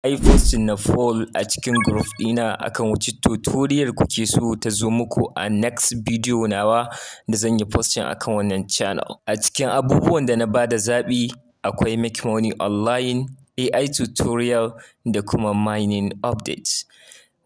Ai posting na poll a cikin group ɗina akan wace tutorial kuke so ta zo muku a next video nawa da zan yi posting akan wannan channel. A cikin abubuwan da na bada zaɓi akwai make money online, AI tutorial da kuma mining updates.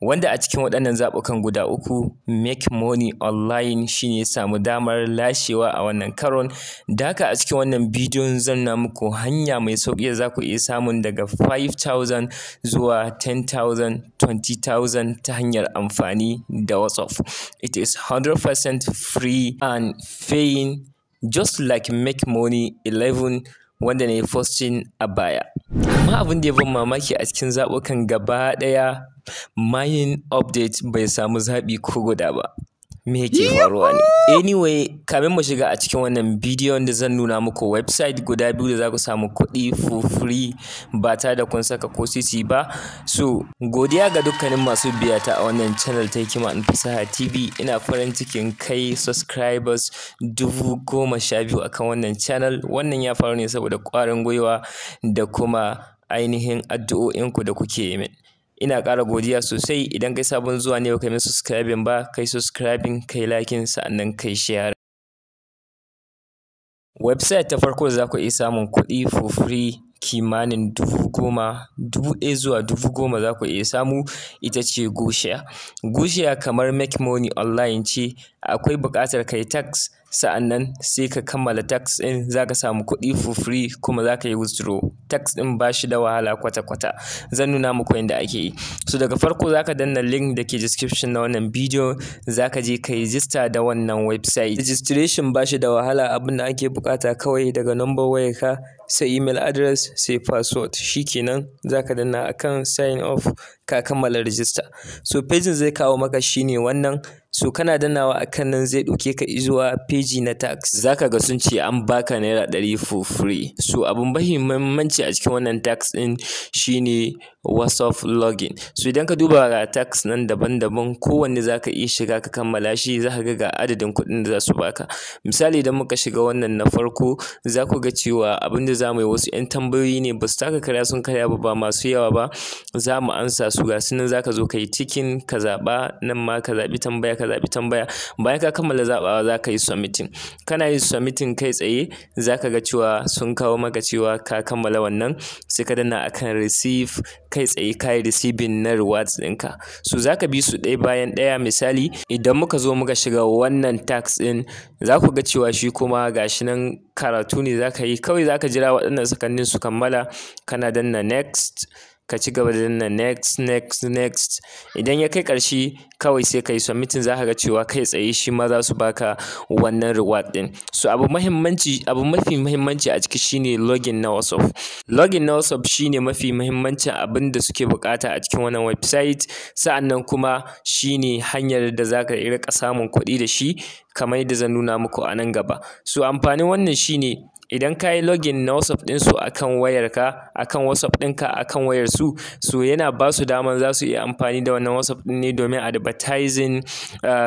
Wanda a cikin waɗannan zaɓukan guda uku, make money online shine ya samu damar lashewa a wannan karon. Da haka a cikin wannan bidiyon zan nuna muku hanya mai sauƙi da za ku iya samun daga 5,000 zuwa 10,000, 20,000 ta hanyar amfani da WhatsApp. It is 100% free and paying just like make money 11 wanda na yi posting a baya. Amma abin da ya ban mamaki a cikin zaɓukan gaba ɗaya, mining update bai samu zaɓi ko guda ba. Me yake faruwa ne? Anyway, kamin mu shiga a cikin wannan bidiyon da zan nuna muku website guda biyu da za ku samu kuɗi for free ba tare da kun saka ko sisi ba. So, godiya ga dukkanin masu biyata a wannan channel ta HIKIMA FASAHA TV. Ina farin cikin kai subscribers 12,000 akan wannan channel. Wannan ya faru ne saboda ƙwarin gwiwa da kuma ainihin addu'o'inku da kuke yi min. Ina ƙara godiya sosai. Idan kai sabon zuwa ne baka yi min subscribing ba, kai subscribing, kai liking, sa'annan kai share. Website ta farko da za ku iya samun kuɗi for free kimanin 10,000, 1,000 zuwa 10,000 za ku iya samu, ita ce Goshiya. Goshiya kamar make money online ce. Akwai buƙatar kai tax, sa'annan sai ka kammala tax ɗin za ka samu kuɗi for free kuma za ka yi withdraw. Tax ɗin ba shi da wahala kwata-kwata. Zan nuna muku yadda ake yi. So daga farko za ka danna link da ke description na wannan bidiyo, za ka je ka yi register da wannan website. Registration ba shi da wahala, abin da ake buƙata kawai daga number wayarka, sai email address, sai password. Shikenan za ka danna akan sign off, ka kammala register. So page zai kawo maka shine wannan. So kana dannawa akan nan zai ɗauke ka zuwa page na tax. Za ka ga sun ce an baka naira 100 for free. So abun muhimmanci a cikin wannan tax ɗin shine WhatsApp login. So idan ka duba ga tax nan daban-daban, kowanne za ka iya shiga ka kammala shi, za ka ga adadin kuɗin da za su baka. Misali idan muka shiga wannan na farko, za ku ga cewa abin da za mu yi wasu 'yan tambayoyi ne ba su taka karya sun karya ba masu yawa ba. Za mu ansa su ga su nan, za ka zo ka yi ticking, ka zaɓa nan ma ka zaɓi tambaya, ka zaɓi tambaya. Bayan ka kammala zaɓawa za ka yi submitting. Kana yin submitting kai tsaye za ka ga cewa sun kawo maka cewa ka kammala wannan, sai ka danna akan receive, kai tsaye ka yi receiving na rewards ɗinka. So za ka bi su ɗaya bayan ɗaya. Misali idan muka zo muka shiga wannan tax ɗin, za ku ga cewa shi kuma gashi nan karatu ne za ka yi. Kawai za ka jira waɗannan sakannin su kammala, kana danna next, ka ci gaba da danna next. Idan ya kai ƙarshe kawai sai ka yi submitting, za ka ga cewa kai tsaye shi ma za su baka wannan reward ɗin. So abu mafi muhimmanci a ciki shine login na WhatsApp. Login na WhatsApp shine mafi muhimmancin abin da suke buƙata a cikin wannan website. Sa'annan kuma shine hanyar da za ka riƙa samun kuɗi da shi kamar yadda zan nuna muku a nan gaba. So amfanin wannan shine idan ka yi login na WhatsApp ɗinsu akan wayarka, akan WhatsApp ɗinka akan wayarsu, so yana ba su daman za su iya amfani da wannan WhatsApp ɗin ne domin advertising,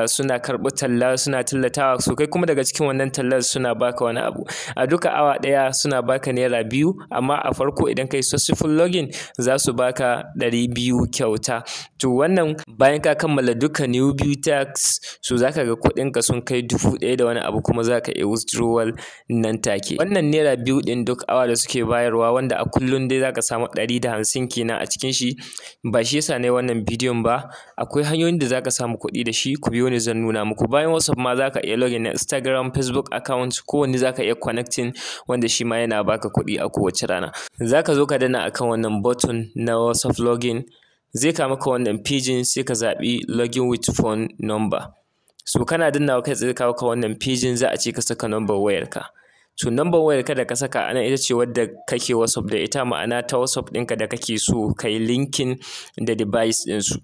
suna karɓi talla, suna tallatawa. So kai kuma daga cikin wannan tallar suna baka wani abu. A duka awa ɗaya suna baka naira 2, amma a farko idan ka yi successful login za su baka 200 kyauta. To wannan bayan ka kammala duka new biyu tax, so za ka ga kuɗinka sun kai 1,000 da wani abu kuma za ka iya withdrawal nan take. Wannan naira 2 ɗin duk awa da suke bayarwa, wanda a kullum dai za ka samu 150 kenan a cikin shi. Ba shi yasa ne wannan bidiyon ba, akwai hanyoyin da za ka samu kuɗi da shi, ku biyo ni zan nuna muku. Bayan WhatsApp ma za ka iya login na Instagram, Facebook account, kowanne za ka iya connecting, wanda shi ma yana baka kuɗi a kowace rana. Za ka zo ka danna akan wannan button na WhatsApp login, zai kawo maka wannan page, sai ka zaɓi login with phone number. So kana dannawa kai tsaye kawo ka wannan page, za a ce ka saka number wayarka. So number wayarka da ka saka anan ita ce wadda kake WhatsApp da ita, ma'ana ta WhatsApp ɗinka da kake so ka yi linking da device ɗinsu.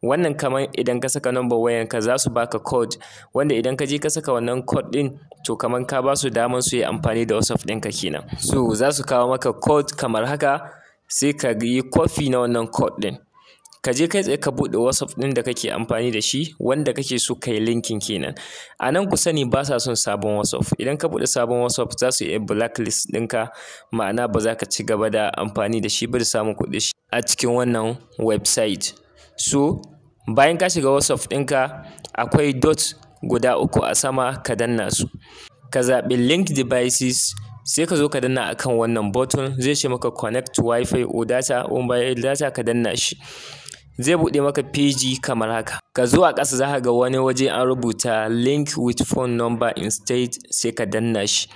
Wannan kamar idan ka saka number wayarka za su baka code, wanda idan ka je ka saka wannan code ɗin, to kamar ka ba su daman su yi amfani da WhatsApp ɗinka kenan. So za su kawo maka code kamar haka, sai ka yi copy na wannan code ɗin. ka je kai tsaye ka buɗe WhatsApp ɗin da kake amfani da shi wanda kake so kai linkin kenan. A nan ku sani ba sa son sabon WhatsApp. Idan ka buɗe sabon WhatsApp za su iya blacklist ɗinka, ma'ana ba za ka ci gaba da amfani da shi ba da samun kuɗi a cikin wannan website. So bayan ka shiga WhatsApp ɗinka akwai dot guda 3 a sama, ka danna su. Ka zaɓi link devices, sai ka zo ka danna akan wannan button, zai ce maka connect wifi or data, mobile data, ka danna shi. Zai buɗe maka peji kamar haka. Ka zo a ƙasa za ka ga wani waje an rubuta link with phone number instead, sai ka danna shi.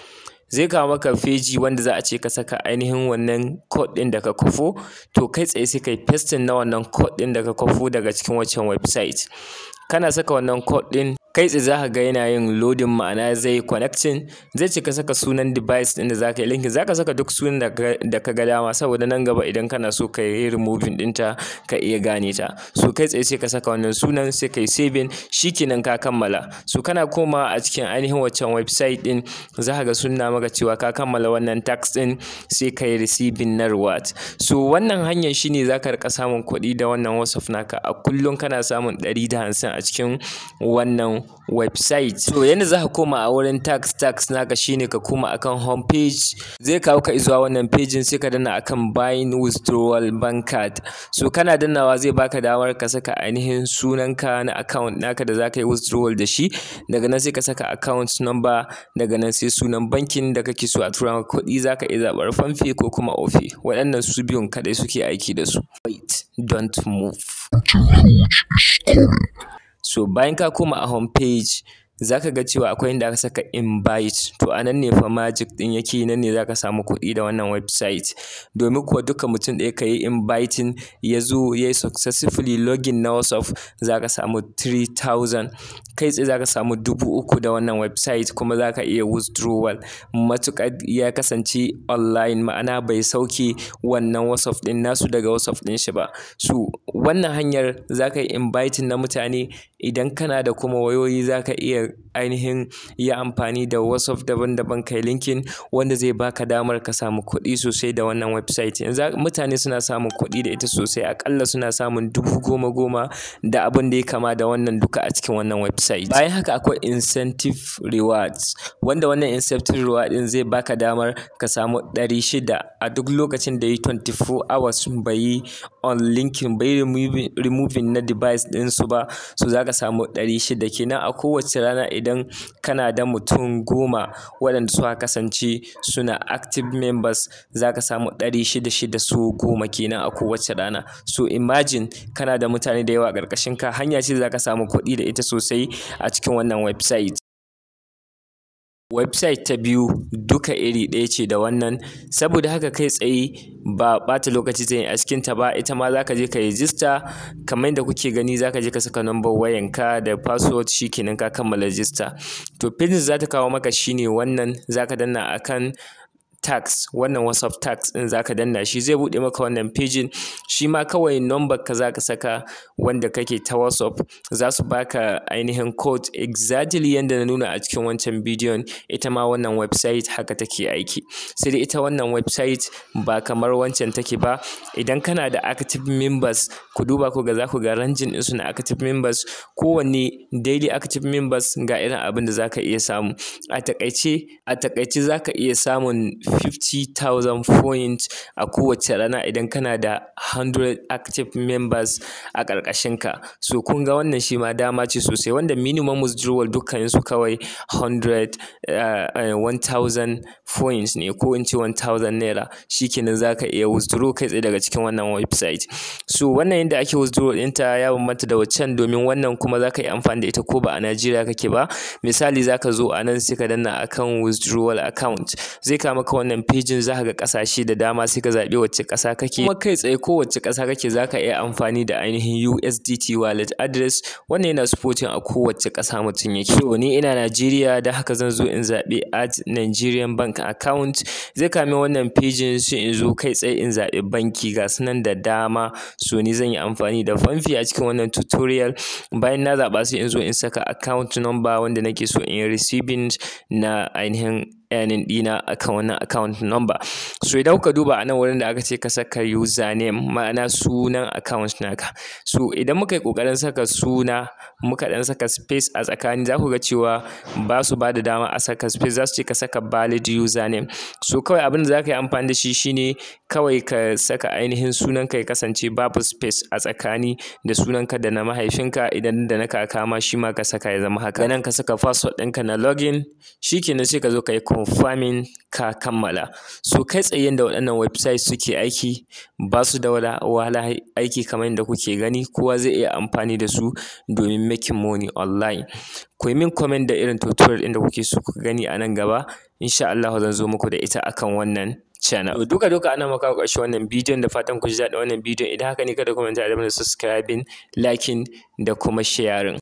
Zai kawo maka peji wanda za a ce ka saka ainihin wannan code ɗin da ka kwafo, to kai tsaye sai kai pasting na wannan code ɗin da ka kwafo daga cikin wancan website. Kana saka wannan code ɗin, kai tsaye za ka ga yana yin loading, ma'ana zai connecting. Zai ce ka saka sunan device ɗin da za ka yi linkin. Za ka saka duk sunan da ka ga dama, saboda nan gaba idan kana so ka yi removing ɗinta ka iya gane ta. So kai tsaye sai ka saka wannan sunan, sai ka yi saving, shikenan ka kammala. So kana komawa a cikin ainihin wancan website ɗin, za ka ga sunna maka cewa ka kammala wannan task ɗin, sai ka yi receiving na reward. So wannan hanyar shine za ka riƙa samun kuɗi da wannan WhatsApp naka. A kullum kana samun 150 a cikin wannan website. So yanda za ka koma a wurin tax naka shine ka koma akan home page, zai kawo ka zuwa wannan page, sai ka danna akan buying withdrawal bank card. So kana dannawa zai baka damar ka saka ainihin sunanka na account naka da za ka yi withdrawal da shi. Daga nan sai ka saka account number, daga nan sai sunan bankin da kake so a tura maka kuɗi. Za ka iya zaɓar famfe ko kuma ofe. Waɗannan su biyun kaɗai suke aiki da su. Wait, don't move. So bayan ka koma a home page, za ka ga cewa akwai inda aka saka invite. To a nan ne fa magic ɗin yake, nan ne za ka samu kuɗi da wannan website. Domin kuwa duka mutum ɗaya ka yi inviting ya zo ya yi successfully login na WhatsApp, za ka samu 3,000. Kai tsaye za ka samu 3,000 da wannan website, kuma za ka iya withdrawal matuƙar ya kasance online, ma'ana bai sauke wannan WhatsApp ɗin nasu daga WhatsApp ɗin shi ba. So wannan hanyar za ka yi inviting na mutane. Idan kana da kuma wayoyi za ka iya ainihin yi amfani da WhatsApp daban-daban kai linkin, wanda zai baka damar ka samu kuɗi sosai da wannan website. Yanzu mutane suna samun kuɗi da ita sosai, aƙalla suna samun 10,000 da abin da ya kama da wannan duka a cikin wannan website. Bayan haka akwai incentive rewards, wanda wannan incentive reward ɗin zai baka damar ka samu 600 a duk lokacin da yi 24 hours bai yi on linkin, bai removing na device ɗinsu ba. So za ka samu 600 kenan a kowace rana. Idan kana da mutum 10 waɗanda suka kasance suna active members, za ka samu 600 su 10 kenan a kowace rana. So imagine kana da mutane da yawa a ƙarƙashin ka, hanya ce za ka samu kuɗi da ita sosai a cikin wannan website. Website ta biyu duka iri ɗaya ce da wannan, saboda haka kai tsaye ba ɓata lokaci zai yi a cikinta ba. Ita ma za ka je ka register, kamar yadda kuke gani za ka je ka saka number wayanka da password, shikenan ka kammala register. To page za ta kawo maka shine wannan, za ka danna akan tax, wannan WhatsApp tax ɗin za ka danna shi, zai buɗe maka wannan pejin. Shi ma kawai number ka za ka saka wanda kake ta WhatsApp, za su baka ainihin code exactly yanda na nuna a cikin wancan bidiyon. Ita ma wannan website haka take aiki, sai dai ita wannan website ba kamar wancan take ba. Idan kana da active members, ku duba ku ga, za ku ga ranjin ɗinsu na active members. Kowanne daily active members ga irin abin da za ka iya samu. A taƙaice za ka iya samun 50,000 points a kowace rana idan kana da 100 active members a ƙarƙashinka. So kun ga wannan shi ma dama ce sosai, wanda minimum withdrawal dukkaninsu kawai 1,000 points ne, ko in ce 1,000 naira. Shikenan za ka iya withdraw kai tsaye daga cikin wannan website. So wannan yadda ake withdraw ɗinta ya bambanta da waccan, domin wannan kuma za ka yi amfani da ita ko ba a Najeriya kake ba. Misali za ka zo a nan sai ka danna akan withdrawal account, zai kawo maka wannan pejin. Za ka ga ƙasashe da dama, sai ka zaɓi wacce ƙasa kake, kuma kai tsaye ko wacce ƙasa kake za ka iya amfani da ainihin USDT wallet address. Wannan yana supporting a kowace ƙasa mutum yake. So ni ina Najeriya, da haka zan zo in zaɓi add Nigerian bank account. Zai kawo min wannan pejin, sai in zo kai tsaye in zaɓi banki, ga su nan da dama. So ni zan yi amfani da famfe a cikin wannan tutorial. Bayan na zaɓa sai in zo in saka account number wanda nake so in yi receiving na ainihin earning ɗina akan wannan account number. So idan kuka duba a nan wurin da aka ce ka saka username ma'ana sunan account naka. So idan muka yi ƙoƙarin saka suna muka ɗan saka space a tsakani za ku ga cewa ba su ba da dama a saka space, za su ce ka saka valid username. So kawai abin da za ka yi amfani da shi shine kawai ka saka ainihin sunanka ya kasance babu space a tsakani da sunanka da na mahaifinka, idan da na kaka ma shi ma ka saka ya zama haka. Nan ka saka password ɗinka na login, shikenan sai ka zo ka yi confirming ka kammala. So kai tsaye da waɗannan website suke aiki, ba su da wahala aiki kamar yadda kuke gani, kowa zai iya amfani da su domin making money online. Ku yi min comment da irin tutorial ɗin da kuke so ku gani a nan gaba, insha Allah zan zo muku da ita akan wannan channel. Duka ana maka ƙarshe wannan bidiyon, da fatan ku ji daɗin wannan bidiyon. Idan haka ne kada ku manta da subscribing, liking da kuma sharing.